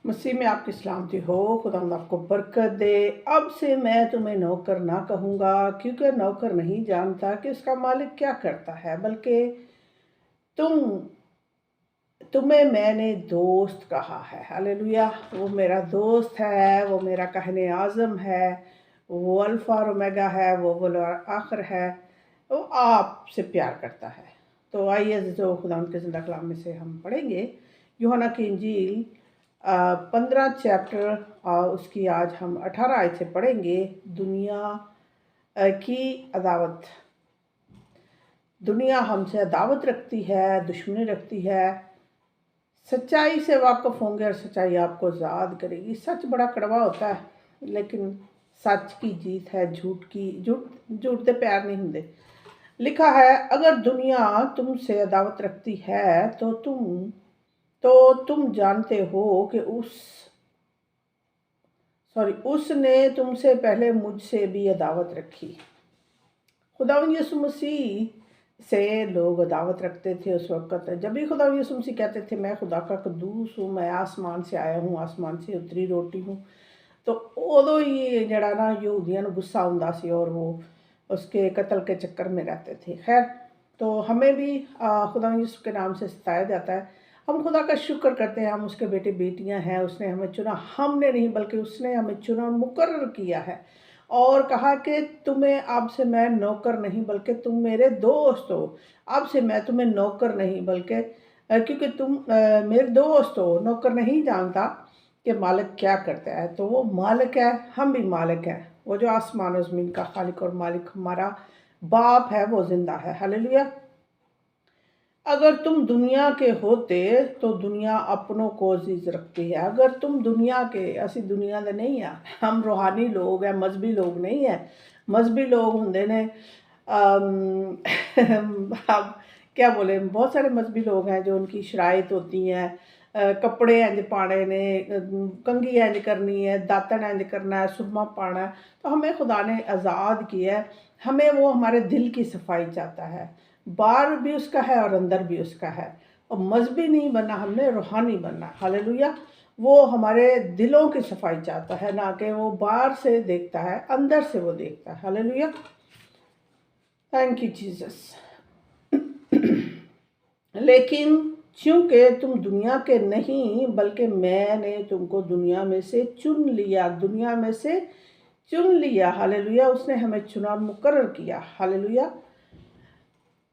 मसीह में आपकी सलामती हो। खुदावंद आपको बरकत दे। अब से मैं तुम्हें नौकर ना कहूँगा, क्योंकि नौकर नहीं जानता कि उसका मालिक क्या करता है, बल्कि तुम तुम्हें मैंने दोस्त कहा है। हालेलुया। वो मेरा दोस्त है, वो मेरा कहने आज़म है, वो अल्फ़ा और ओमेगा है, वो और आखिर है। वो आपसे प्यार करता है। तो आइए जो खुदावंद के ज़िंदा कलाम में से हम पढ़ेंगे यूहन्ना की इंजील 15 चैप्टर, उसकी आज हम 18 आयत से पढ़ेंगे। दुनिया की अदावत। दुनिया हमसे अदावत रखती है, दुश्मनी रखती है। सच्चाई से वाकिफ होंगे और सच्चाई आपको आज़ाद करेगी। सच बड़ा कड़वा होता है, लेकिन सच की जीत है झूठ दे प्यार नहीं होंगे। लिखा है, अगर दुनिया तुमसे अदावत रखती है तो तुम जानते हो कि उसने तुमसे पहले मुझसे भी अदावत रखी। खुदावंद यीशु मसीह से लोग अदावत रखते थे उस वक़्त। जब भी खुदावंद यीशु मसीह कहते थे, मैं खुदा का कदूस हूँ, मैं आसमान से आया हूँ, आसमान से उतरी रोटी हूँ, तो उदों ही जड़ा ना यहूदियों को गुस्सा हुंदा सी और वो उसके कत्ल के चक्कर में रहते थे। खैर, तो हमें भी खुदावंद यीशु के नाम से सताया जाता है। हम खुदा का शुक्र करते हैं, हम उसके बेटे बेटियां हैं। उसने हमें चुना, हमने नहीं बल्कि उसने हमें चुना और मुकर्रर किया है, और कहा कि तुम्हें अब से मैं नौकर नहीं बल्कि तुम मेरे दोस्त हो। अब से मैं तुम्हें नौकर नहीं बल्कि क्योंकि तुम मेरे दोस्त हो। नौकर नहीं जानता कि मालिक क्या करता है, तो वो मालिक है, हम भी मालिक हैं। वो जो आसमान और ज़मीन का खालिक और मालिक हमारा बाप है, वो जिंदा है। हालेलुया। अगर तुम दुनिया के होते तो दुनिया अपनों को अजीज रखती है। अगर तुम दुनिया के, असी दुनिया दे नहीं है, हम रूहानी लोग हैं, मजहबी लोग नहीं है। मजहबी लोग होंगे ने अब क्या बोले, बहुत सारे मजहबी लोग हैं जो उनकी शराइत होती हैं, कपड़े इंज पाने ने, कंघी इंज करनी है, दातन इंज करना है, सुरमा पाना है। तो हमें खुदा ने आज़ाद किया है। हमें वो हमारे दिल की सफाई चाहता है। बाहर भी उसका है और अंदर भी उसका है। और मजहबी नहीं बनना, हमने रूहानी बनना। हालेलुया। वो हमारे दिलों की सफाई चाहता है, ना कि वो बाहर से देखता है, अंदर से वो देखता है। हालेलुया। Thank you Jesus. लेकिन चूंकि तुम दुनिया के नहीं बल्कि मैंने तुमको दुनिया में से चुन लिया, दुनिया में से चुन लिया। हालेलुया। उसने हमें चुना, मुकर्रर किया। हालेलुया।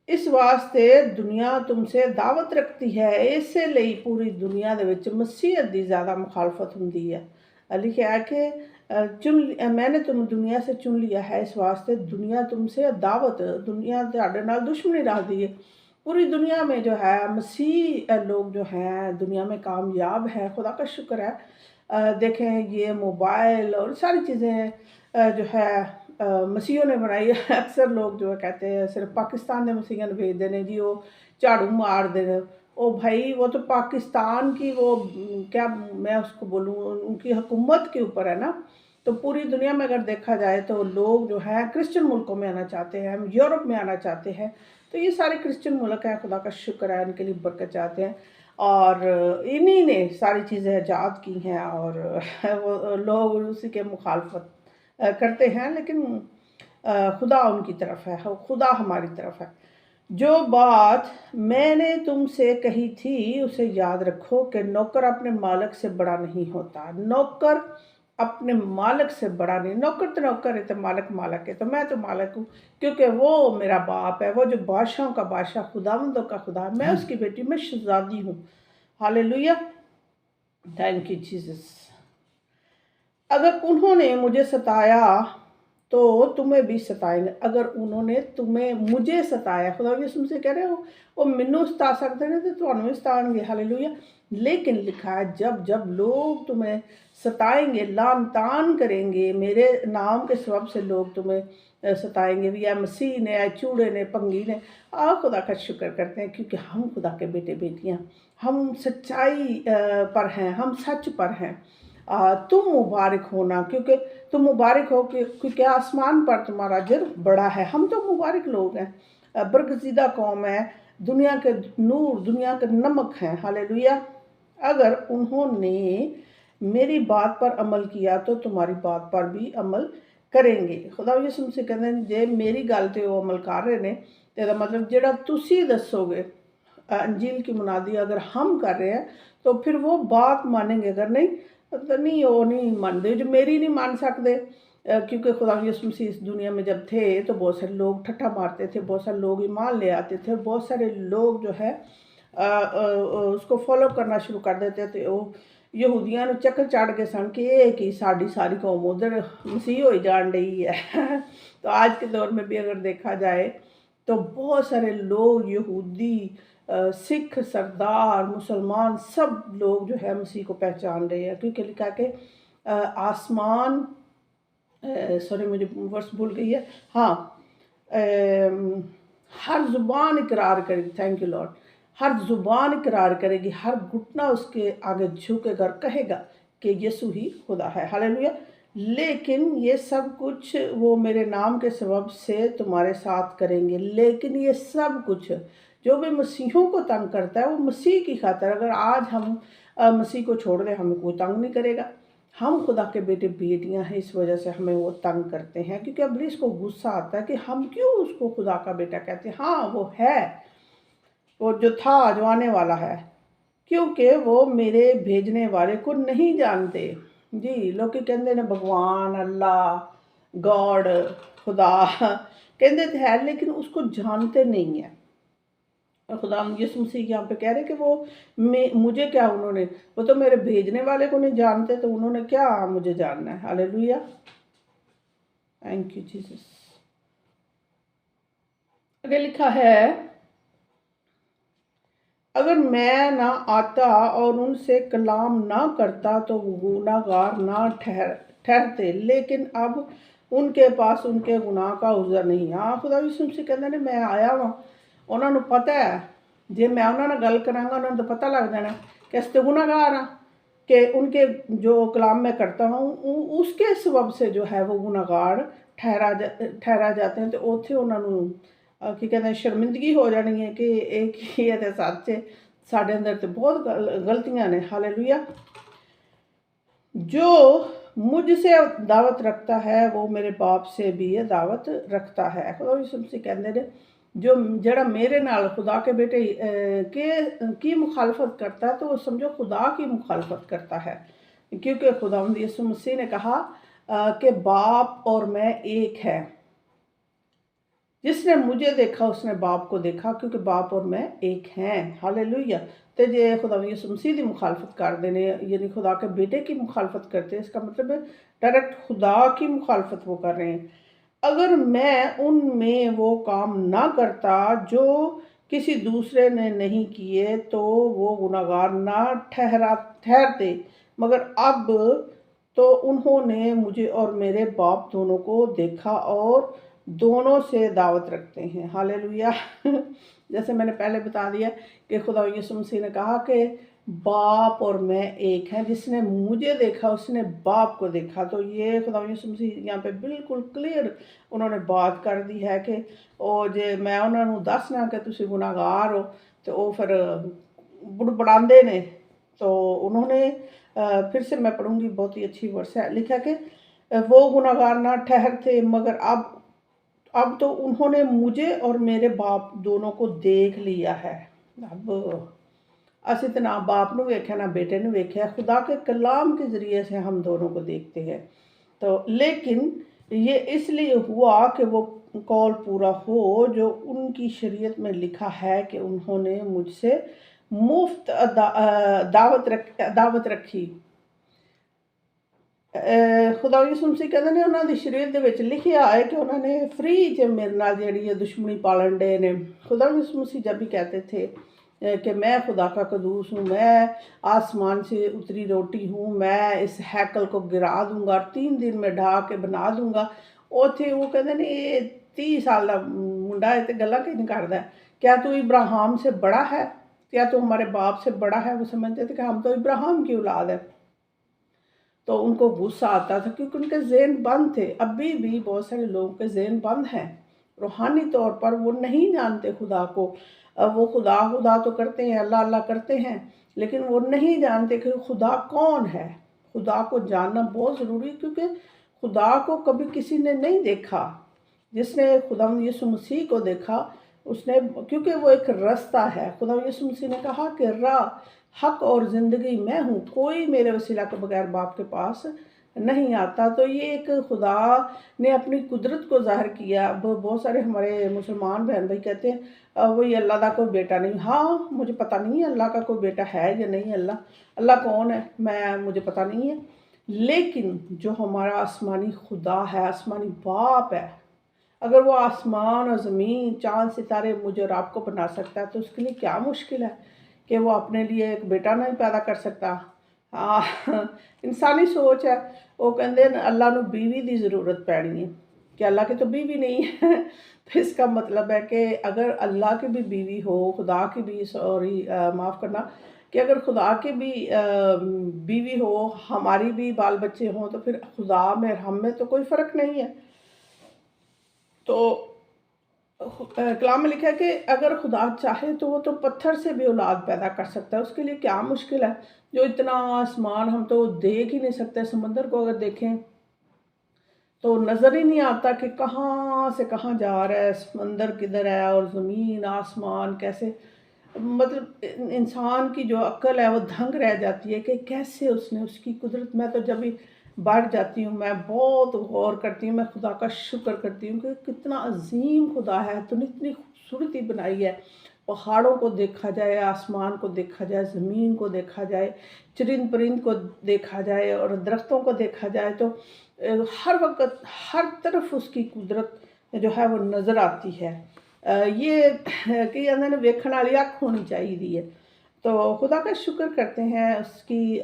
इस वास्ते दुनिया तुमसे दावत रखती है, इस ਲਈ पूरी दुनिया ਦੇ ਵਿੱਚ मसीहत ਦੀ ज़्यादा मुखालफत ਹੁੰਦੀ है। लिखा है कि मैंने तुम दुनिया से चुन लिया है, इस वास्ते दुनिया तुमसे दावत, दुनिया ਤੁਹਾਡੇ ਨਾਲ दुश्मनी रखती है। पूरी दुनिया में जो है मसीह लोग जो हैं दुनिया में कामयाब हैं, खुदा का शुक्र है। देखें, ये मोबाइल और सारी चीज़ें जो है मसीहों ने बनाई है। अक्सर लोग जो है कहते हैं सिर्फ पाकिस्तान ने मसीह भेजते हैं जी, वो झाड़ू मार दें। ओ भाई, वो तो पाकिस्तान की वो क्या मैं उसको बोलूँ, उनकी हुकूमत के ऊपर है ना। तो पूरी दुनिया में अगर देखा जाए तो लोग जो है क्रिश्चियन मुल्कों में आना चाहते हैं, हम यूरोप में आना चाहते हैं। तो ये सारे क्रिश्चियन मुल्क हैं, खुदा का शुक्र है, उनके लिए बरकत चाहते हैं। और इन्हीं ने सारी चीज़ें ईजाद की हैं, और वो लोग उसी के मुखालफत करते हैं। लेकिन खुदा उनकी तरफ है, खुदा हमारी तरफ है। जो बात मैंने तुमसे कही थी उसे याद रखो कि नौकर अपने मालिक से बड़ा नहीं होता। नौकर अपने मालिक से बड़ा नहीं। नौकर तो नौकर है, तो मालिक मालिक है। तो मैं तो मालिक हूँ, क्योंकि वो मेरा बाप है, वो जो बादशाहों का बादशाह, खुदावंदों का खुदा है। मैं उसकी बेटी, मैं शहजादी हूँ। हालेलुया। Thank you Jesus. अगर उन्होंने मुझे सताया तो तुम्हें भी सताएंगे। अगर उन्होंने तुम्हें मुझे सताया, खुदा यीशु मसीह कह रहे हो वो मैनू सता सकते हैं तो तुहानू भी सताएंगे। हालेलुया। लेकिन लिखा है, जब जब लोग तुम्हें सताएंगे, लान तान करेंगे, मेरे नाम के सबब से लोग तुम्हें सताएंगे भी, या मसीह ने, या चूड़े ने, भंगी ने। आप खुदा का शुक्र करते हैं, क्योंकि हम खुदा के बेटे बेटियां, हम सच्चाई पर हैं, हम सच पर हैं। तुम मुबारक होना, क्योंकि तुम मुबारक हो क्योंकि आसमान पर तुम्हारा अजर बड़ा है। हम तो मुबारक लोग हैं, बरगज़ीदा कौम है, दुनिया के नूर, दुनिया के नमक हैं। हालेलुया। अगर उन्होंने میری بات پر عمل کیا تو تمہاری بات پر بھی عمل کریں گے۔ خدا یسوع مسیح کہندے نے جے میری گل تے وہ عمل کر رہے نے تے دا مطلب جڑا تسی دسو گے انجیل کی منادی اگر ہم کر رہے ہیں تو پھر وہ بات مانیں گے، اگر نہیں وہ نہیں مانتے، جو میری نہیں مان سکتے کیونکہ خدا یسوع مسیح اس دنیا میں جب تھے تو بہت سارے لوگ ٹھٹھا مارتے تھے، بہت سارے لوگ ایمان لے آتے تھے، بہت سارے لوگ جو ہے اس کو فالو کرنا شروع کر دیتے تھے۔ وہ یہودیاں نو چکر چڑھ گئے سن کہ یہ کہ ساری قوم ادھر مسیح ہوئی جان رہی ہے۔ تو آج کے دور میں بھی اگر دیکھا جائے تو بہت سارے لوگ یہودی، سکھ، سردار، مسلمان سب لوگ جو ہے مسیح کو پہچان رہے ہیں، کیونکہ لکھا کہ آسمان سوری مجھے ورس بھول گئی ہے، ہاں ہر زبان اقرار کرے گی، تھینک یو لارڈ، ہر زبان اقرار کرے گی، ہر گھٹنا اس کے آگے جھکے گا، کہے گا کہ یسوع ہی خدا ہے، ہاللیلویہ۔ لیکن یہ سب کچھ وہ میرے نام کے سبب سے تمہارے ساتھ کریں گے، لیکن یہ سب کچھ جو بھی مسیحوں کو تنگ کرتا ہے وہ مسیح کی خاطر، اگر آج ہم مسیح کو چھوڑ دیں ہمیں کوئی تنگ نہیں کرے گا، ہم خدا کے بیٹے بیٹیاں ہیں، اس وجہ سے ہمیں وہ تنگ کرتے ہیں، کیونکہ ابلیس کو غصہ آتا ہے کہ ہم کیوں اس کو خدا کا بیٹا کہتے ہیں۔ ہاں وہ ہے، وہ جو تھا جو آنے والا ہے، کیونکہ وہ میرے بھیجنے والے کو نہیں جانتے۔ جی لوگ کہندے نے بھگوان، اللہ، گاڈ، خدا کہندے تھے ہے، لیکن اس کو جانتے نہیں ہیں۔ خدا یسوع مسیح یہاں پہ کہہ رہے کہ وہ مجھے کیا انہوں نے، وہ تو میرے بھیجنے والے کو نہیں جانتے تو انہوں نے کیا مجھے جاننا ہے۔ ہاللیلویہ، تھینک یو جیسس۔ آگے لکھا ہے اگر میں نہ آتا اور ان سے کلام نہ کرتا تو وہ گناہ گار نہ ٹھہرتے، لیکن اب ان کے پاس ان کے گناہ کا عذر نہیں۔ ہاں خدا یسوع مسیح کہندے نے میں آیا ہوں، انہوں نے پتہ ہے جے میں انہوں نے گل کراں گا انہوں نے تو پتہ لگ جانا کہ اس تے گناہ گار ہاں، کہ ان کے جو کلام میں کرتا ہوں اس کے سبب سے جو ہے وہ گناہ گار ٹھہرا جاتے ہیں، تو اوتھے انہوں نے کی کہتے ہیں شرمندگی ہو جانی ہے کہ ایک ہی ہے سچ ہے، ساڈے اندر تو بہت غلطیاں نے۔ ہاللیلویہ۔ جو مجھ سے دعوت رکھتا ہے وہ میرے باپ سے بھی یہ دعوت رکھتا ہے۔ خدا یسوع مسیح کہندے نے جو جڑا میرے نال خدا کے بیٹے کی مخالفت کرتا ہے تو وہ سمجھو خدا کی مخالفت کرتا ہے، کیونکہ خدا یسوع مسیح نے کہا کہ باپ اور میں ایک ہے، جس نے مجھے دیکھا اس نے باپ کو دیکھا، کیونکہ باپ اور میں ایک ہیں۔ ہاللیلویہ۔ تو جے خدا یسوع مسیح دی مخالفت کر دینے یعنی خدا کے بیٹے کی مخالفت کرتے ہیں، اس کا مطلب ہے ڈائریکٹ خدا کی مخالفت وہ کر رہے ہیں۔ اگر میں ان میں وہ کام نہ کرتا جو کسی دوسرے نے نہیں کیے تو وہ گناہ گار نہ ٹھہرتے، مگر اب تو انہوں نے مجھے اور میرے باپ دونوں کو دیکھا اور دونوں سے دعوت رکھتے ہیں۔ ہاللیلویہ۔ جیسے میں نے پہلے بتا دیا کہ خدا یسوع مسیح نے کہا کہ باپ اور میں ایک ہیں، جس نے مجھے دیکھا اس نے باپ کو دیکھا۔ تو یہ خدا یسوع مسیح یہاں پہ بالکل کلیئر انہوں نے بات کر دی ہے کہ جے میں انہوں نے دسنا کہ تسی گناہ گار ہو تو وہ پھر بڑھاندے نے۔ تو انہوں نے پھر سے میں پڑھوں گی، بہت ہی اچھی ورس ہے، لکھا کہ وہ گناہ گار نہ ٹھہرتے، مگر اب تو انہوں نے مجھے اور میرے باپ دونوں کو دیکھ لیا ہے۔ اب اسی تو نہ باپ نو ویکھیا نہ بیٹے نو ویکھیا، خدا کے کلام کے ذریعے سے ہم دونوں کو دیکھتے ہیں۔ تو لیکن یہ اس لیے ہوا کہ وہ قول پورا ہو جو ان کی شریعت میں لکھا ہے کہ انہوں نے مجھ سے مفت دعوت رکھی۔ خدا یسوع مسیح کہندے نے انہاں دی شریعت دے وچ لکھیا ہے کہ انہوں نے فری میرے نال جیڑی دشمنی پالن ڈے نے۔ خدا یسوع مسیح جب بھی کہتے تھے کہ میں خدا کا قدوس ہوں، میں آسمان سے اتری روٹی ہوں، میں اس ہیکل کو گرا دوں گا اور 3 دن میں ڈھا کے بنا دوں گا، اوتھے وہ کہندے نے یہ 30 سال دا منڈا ہے تے گلاں کہ نہیں کردا ہے، کیا تو ابراہیم سے بڑا ہے، کیا تو ہمارے باپ سے بڑا ہے؟ وہ سمجھتے تھے کہ ہم تو ابراہیم کی اولاد ہے۔ تو ان کو غصہ آتا تھا کیونکہ ان کے ذہن بند تھے۔ ابھی بھی بہت سارے لوگوں کے ذہن بند ہیں، روحانی طور پر وہ نہیں جانتے خدا کو، وہ خدا تو کرتے ہیں، اللہ اللہ کرتے ہیں، لیکن وہ نہیں جانتے کہ خدا کون ہے۔ खुदा को जानना बहुत ज़रूरी है, क्योंकि खुदा को कभी किसी ने नहीं देखा। जिसने खुदा यीशु मसीह को देखा उसने, क्योंकि वो एक रास्ता है। खुदा यीशु मसीह ने कहा कि राह, हक और ज़िंदगी मैं हूँ, कोई मेरे वसीला के बगैर बाप के पास नहीं आता। तो ये एक खुदा ने अपनी कुदरत को ज़ाहिर किया। अब बहुत सारे हमारे मुसलमान बहन भाई कहते हैं वही अल्लाह का कोई बेटा नहीं। हाँ, मुझे पता नहीं है अल्लाह का कोई बेटा है या नहीं। अल्लाह अल्लाह कौन है मुझे पता नहीं है, लेकिन जो हमारा आसमानी खुदा है, आसमानी बाप है, अगर वो आसमान और ज़मीन, चाँद सितारे मुझे और आपको बना सकता है, तो उसके लिए क्या मुश्किल है कि वो अपने लिए एक बेटा नहीं पैदा कर सकता। इंसानी सोच है। वो कहते हैं अल्लाह नूं बीवी की ज़रूरत पैनी है, कि अल्लाह की तो बीवी नहीं है। तो इसका मतलब है कि अगर अल्लाह की भी बीवी हो, खुदा की भी, सॉरी माफ़ करना, कि अगर खुदा की भी बीवी हो, हमारी भी बाल बच्चे हों, तो फिर खुदा में और हम में तो कोई फ़र्क नहीं है। तो कलाम में लिखा है कि अगर खुदा चाहे तो वो तो पत्थर से भी औलाद पैदा कर सकता है। उसके लिए क्या मुश्किल है। जो इतना आसमान हम तो देख ही नहीं सकते। समंदर को अगर देखें तो नज़र ही नहीं आता कि कहाँ से कहाँ जा रहा है, समंदर किधर है और ज़मीन आसमान कैसे। मतलब इंसान की जो अक्ल है वो दंग रह जाती है कि कैसे उसने, उसकी कुदरत। मैं तो जब भी बढ़ जाती हूँ, मैं बहुत गौर करती हूँ, मैं खुदा का शुक्र करती हूँ कि कितना अजीम खुदा है। तूने इतनी खूबसूरती बनाई है। पहाड़ों को देखा जाए, आसमान को देखा जाए, ज़मीन को देखा जाए, चरिंद परिंद को देखा जाए और दरख्तों को देखा जाए, तो हर वक्त हर तरफ उसकी कुदरत जो है वो नज़र आती है। ये कि कहते ने वेखण वाली अख होनी चाहिए। तो खुदा का शुक्र करते हैं उसकी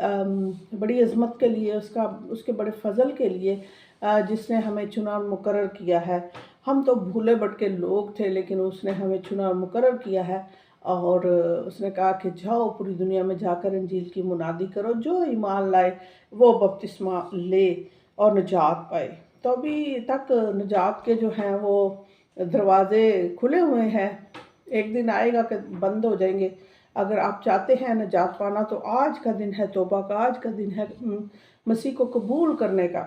बड़ी अज़मत के लिए, उसके बड़े फ़ज़ल के लिए, जिसने हमें चुना और मुकर्रर किया है। हम तो भूले भटके लोग थे, लेकिन उसने हमें चुना और मुकर्रर किया है। और उसने कहा कि जाओ पूरी दुनिया में जाकर इंजील की मुनादी करो, जो ईमान लाए वो बपतिस्मा ले और निजात पाए। तो अभी तक निजात के जो हैं वो दरवाज़े खुले हुए हैं। एक दिन आएगा कि बंद हो जाएंगे। अगर आप चाहते हैं निजात पाना तो आज का दिन है तौबा का, आज का दिन है मसीह को कबूल करने का।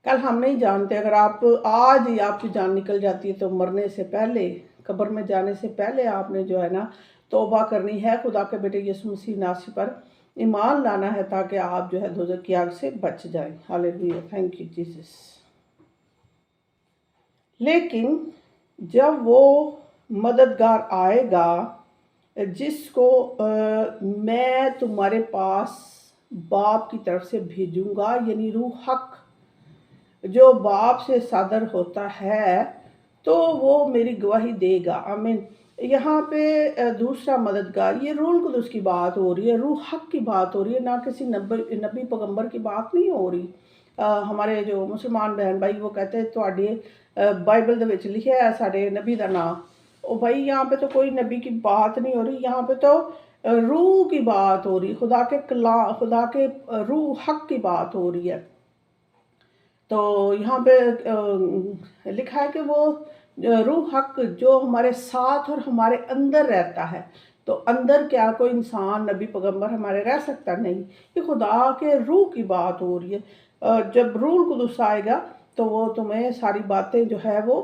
कल हम नहीं जानते, अगर आप आज ही आपकी जान निकल जाती है तो मरने से पहले, कब्र में जाने से पहले आपने जो है ना तौबा करनी है, खुदा के बेटे यीशु मसीह नासिर पर ईमान लाना है, ताकि आप जो है दोज़ख की आग से बच जाएं। Hallelujah, thank you Jesus. लेकिन जब वो मददगार आएगा जिसको मैं तुम्हारे पास बाप की तरफ से भेजूंगा, यानी रूह हक जो बाप से सादर होता है, तो वो मेरी गवाही देगा। आमीन। यहाँ पे दूसरा मददगार, ये रूहुल कुदस की बात हो रही है, रूह हक की बात हो रही है, ना किसी नबी पैगंबर की बात नहीं हो रही। हमारे जो मुसलमान बहन भाई वो कहते हैं ਤੁਹਾਡੇ बाइबल ਦੇ ਵਿੱਚ लिखा है साढ़े नबी का नाम। ओ भाई, यहाँ पे तो कोई नबी की बात नहीं हो रही, यहाँ पे तो रूह की बात हो रही, खुदा के रूह हक की बात हो रही है। तो यहाँ पे लिखा है कि वो रूह हक जो हमारे साथ और हमारे अंदर रहता है। तो अंदर क्या कोई इंसान नबी पैगंबर हमारे रह सकता? नहीं। ये खुदा के रूह की बात हो रही है। जब रूह कुदस आएगा तो वो तुम्हें सारी बातें जो है वो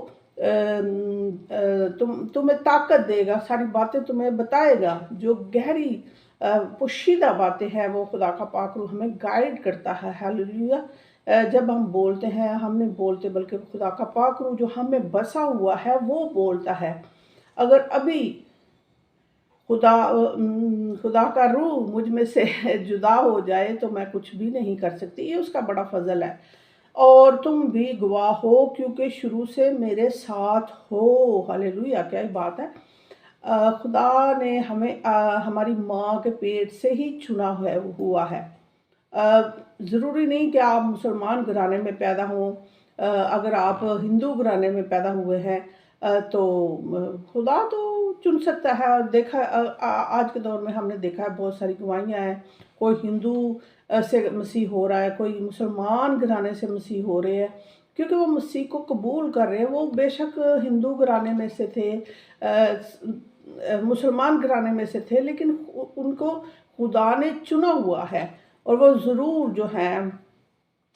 तुम्हें ताकत देगा, सारी बातें तुम्हें बताएगा। जो गहरी पोशीदा बातें हैं वो खुदा का पाक रूह हमें गाइड करता है। हालेलुया। जब हम बोलते हैं, हम नहीं बोलते, बल्कि खुदा का पाक रूह जो हमें बसा हुआ है वो बोलता है। अगर अभी खुदा का रूह मुझ में से जुदा हो जाए तो मैं कुछ भी नहीं कर सकती। ये उसका बड़ा फजल है। और तुम भी गवाह हो क्योंकि शुरू से मेरे साथ हो। हालेलुया, क्या ही बात है। खुदा ने हमें हमारी माँ के पेट से ही चुना हुआ है। ज़रूरी नहीं कि आप मुसलमान घराने में पैदा हों। अगर आप हिंदू घराने में पैदा हुए हैं तो खुदा तो चुन सकता है। और देखा आज के दौर में हमने देखा है बहुत सारी गवाहियाँ हैं। कोई हिंदू से मसीह हो रहा है, कोई मुसलमान घराने से मसीह हो रहे हैं, क्योंकि वो मसीह को कबूल कर रहे हैं। वो बेशक हिंदू घराने में से थे, मुसलमान घराने में से थे, लेकिन उनको खुदा ने चुना हुआ है और वो ज़रूर जो हैं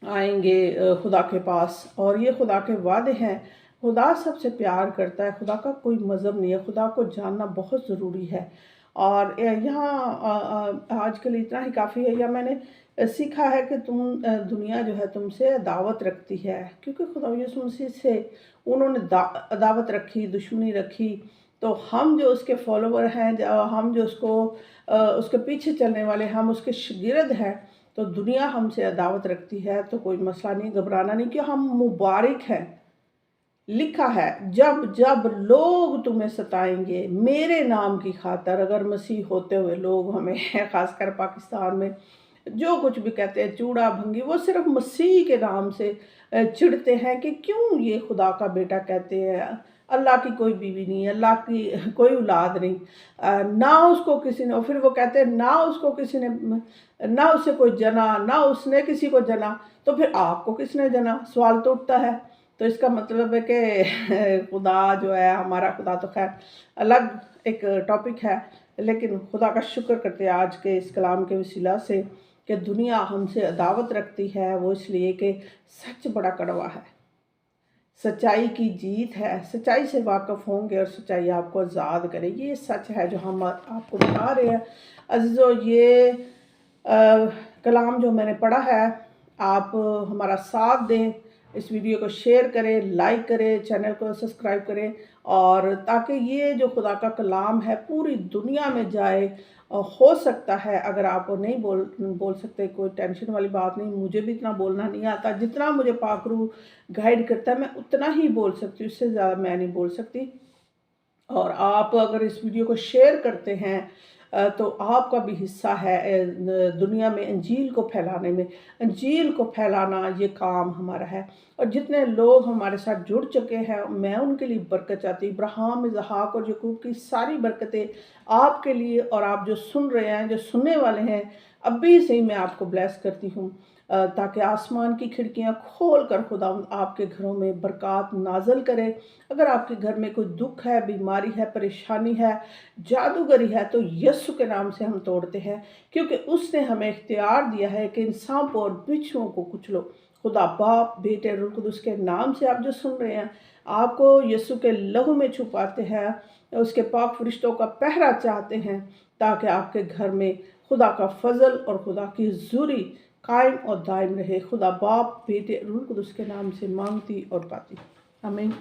आएंगे खुदा के पास। और ये खुदा के वादे हैं। खुदा सबसे प्यार करता है, खुदा का कोई मज़हब नहीं है, खुदा को जानना बहुत ज़रूरी है। और यहाँ आज के लिए इतना ही काफ़ी है। या मैंने सीखा है कि दुनिया जो है तुमसे दावत रखती है, क्योंकि खुदा यीशु मसीह से उन्होंने दावत रखी, दुश्मनी रखी। तो हम जो उसके फॉलोवर हैं, हम जो उसके पीछे चलने वाले, हम उसके शागिर्द हैं, तो दुनिया हमसे अदावत रखती है तो कोई मसला नहीं, घबराना नहीं, कि हम मुबारक हैं। लिखा है, जब जब लोग तुम्हें सताएंगे मेरे नाम की खातर। अगर मसीह होते हुए लोग हमें खासकर पाकिस्तान में जो कुछ भी कहते हैं, चूड़ा भंगी, वो सिर्फ मसीह के नाम से चिढ़ते हैं कि क्यों ये खुदा का बेटा कहते हैं। अल्लाह की कोई बीवी नहीं, अल्लाह की कोई औलाद नहीं, ना उसको किसी ने, फिर वो कहते हैं ना उसको किसी ने, ना उससे कोई जना, ना उसने किसी को जना, तो फिर आपको किसने जना? सवाल तो उठता है। तो इसका मतलब है कि खुदा जो है, हमारा खुदा तो खैर अलग एक टॉपिक है, लेकिन खुदा का शुक्र करते हैं आज के इस कलाम के वसीला से कि दुनिया हमसे अदावत रखती है। वो इसलिए कि सच बड़ा कड़वा है, सच्चाई की जीत है। सच्चाई से वाक़फ़ होंगे और सच्चाई आपको आज़ाद करेगी। ये सच है जो हम आपको बता रहे हैं। अज़ीज़ों, ये कलाम जो मैंने पढ़ा है, आप हमारा साथ दें, इस वीडियो को शेयर करें, लाइक करें, चैनल को सब्सक्राइब करें, और ताकि ये जो खुदा का कलाम है पूरी दुनिया में जाए। हो सकता है अगर आप नहीं बोल सकते, कोई टेंशन वाली बात नहीं, मुझे भी इतना बोलना नहीं आता। जितना मुझे पाक रूह गाइड करता है मैं उतना ही बोल सकती हूँ, इससे ज़्यादा मैं नहीं बोल सकती। और आप अगर इस वीडियो को शेयर करते हैं तो आपका भी हिस्सा है दुनिया में इंजील को फैलाने में। इंजील को फैलाना ये काम हमारा है। और जितने लोग हमारे साथ जुड़ चुके हैं, मैं उनके लिए बरकत चाहती हूँ। इब्राहिम, इसहाक और याकूब की सारी बरकतें आपके लिए, और आप जो सुन रहे हैं, जो सुनने वाले हैं, अभी से ही मैं आपको ब्लेस करती हूँ, ताकि आसमान की खिड़कियाँ खोल कर खुदा आपके घरों में बरक़ात नाज़िल करे। अगर आपके घर में कोई दुख है, बीमारी है, परेशानी है, जादूगरी है, तो यीशु के नाम से हम तोड़ते हैं, क्योंकि उसने हमें इख्तियार दिया है कि इन सांपों और बिच्छुओं को कुचलो। खुदा बाप, बेटे, रूह कुदूस के नाम से आप जो सुन रहे हैं, आपको यीशु के लहू में छुपाते हैं, उसके पाक फरिश्तों का पहरा चाहते हैं, ताकि आपके घर में खुदा का फजल और खुदा की हुज़ूरी कायम और दायम रहे। खुदा बाप, बेटे, रूह कुदूस के नाम से मांगती और पाती। आमीन।